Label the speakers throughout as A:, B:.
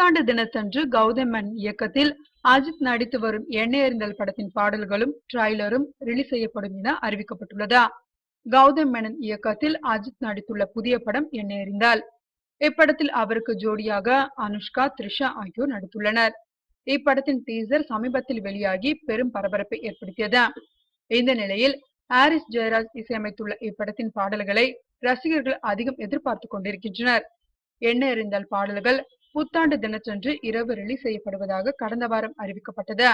A: புத்தாண்டு தினத்தன்று கௌதம் மேனன் இயக்கத்தில் அஜித் நடித்து வரும் எண்ணெய் எறிதல் படத்தின் பாடல்களும் ட்ரைலரும் ரிலீஸ் செய்யப்படும் என அறிவிக்கப்பட்டுள்ளது. கௌதம் மேனன் இயக்கத்தில் அஜித் நடித்துள்ள புதிய படம் எண்ணெய் எறிந்தால். இப்படத்தில் அவருக்கு ஜோடியாக அனுஷ்கா, த்ரிஷா ஆகியோர் நடித்துள்ளனர். இப்படத்தின் டீசர் சமீபத்தில் வெளியாகி பெரும் பரபரப்பை ஏற்படுத்தியது. இந்த நிலையில் ஹாரிஸ் ஜெயராஜ் இசையமைத்துள்ள இப்படத்தின் பாடல்களை ரசிகர்கள் அதிகம் எதிர்பார்த்து கொண்டிருக்கின்றனர். எண்ணெய் எறிதல் பாடல்கள் புத்தாண்டு தினத்தன்று இரவு ரிலீஸ் செய்யப்படுவதாக கடந்த வாரம் அறிவிக்கப்பட்டது.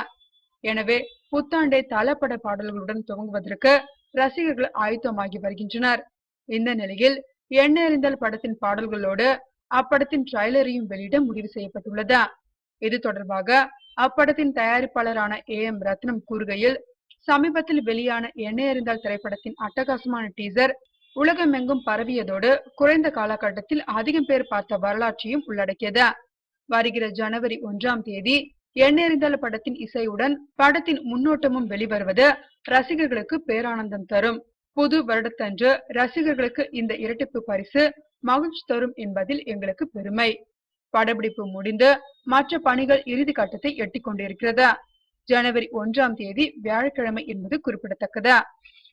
A: எனவே புத்தாண்டை தலப்பட பாடல்களுடன் துவங்குவதற்கு ரசிகர்கள் ஆயத்தமாகி வருகின்றனர். இந்த நிலையில் எண்ணெய் எறிதல் படத்தின் பாடல்களோடு அப்படத்தின் ட்ரைலரையும் வெளியிட முடிவு செய்யப்பட்டுள்ளது. இது தொடர்பாக அப்படத்தின் தயாரிப்பாளரான AM ரத்னம் கூறுகையில், சமீபத்தில் வெளியான எண்ணெய் எறிதல் திரைப்படத்தின் அட்டகாசமான டீசர் உலகமெங்கும் பரவியதோடு குறைந்த காலகட்டத்தில் அதிகம் பேர் பார்த்த வரலாற்றையும் உள்ளடக்கியது. வருகிற ஜனவரி 1ஆம் தேதி எண்ணெய் எறிதல் படத்தின் இசையுடன் படத்தின் முன்னோட்டமும் வெளிவருவது ரசிகர்களுக்கு பேரானந்தம் தரும். புது வருடத்தன்று ரசிகர்களுக்கு இந்த இரட்டிப்பு பரிசு மகிழ்ச்சி தரும் என்பதில் எங்களுக்கு பெருமை. படப்பிடிப்பு முடிந்து மற்ற பணிகள் இறுதி கட்டத்தை எட்டிக் கொண்டிருக்கிறது. ஜனவரி 1ஆம் தேதி வியாழக்கிழமை என்பது குறிப்பிடத்தக்கது.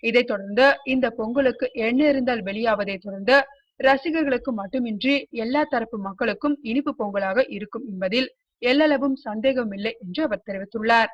A: இதைத் தொடர்ந்து இந்த பொங்கலுக்கு எண்ணெய் எறிதல் வெளியாவதை தொடர்ந்து ரசிகர்களுக்கு மட்டுமின்றி எல்லா தரப்பு மக்களுக்கும் இனிப்பு பொங்கலாக இருக்கும் என்பதில் எல்லளவும் சந்தேகமில்லை என்று அவர் தெரிவித்துள்ளார்.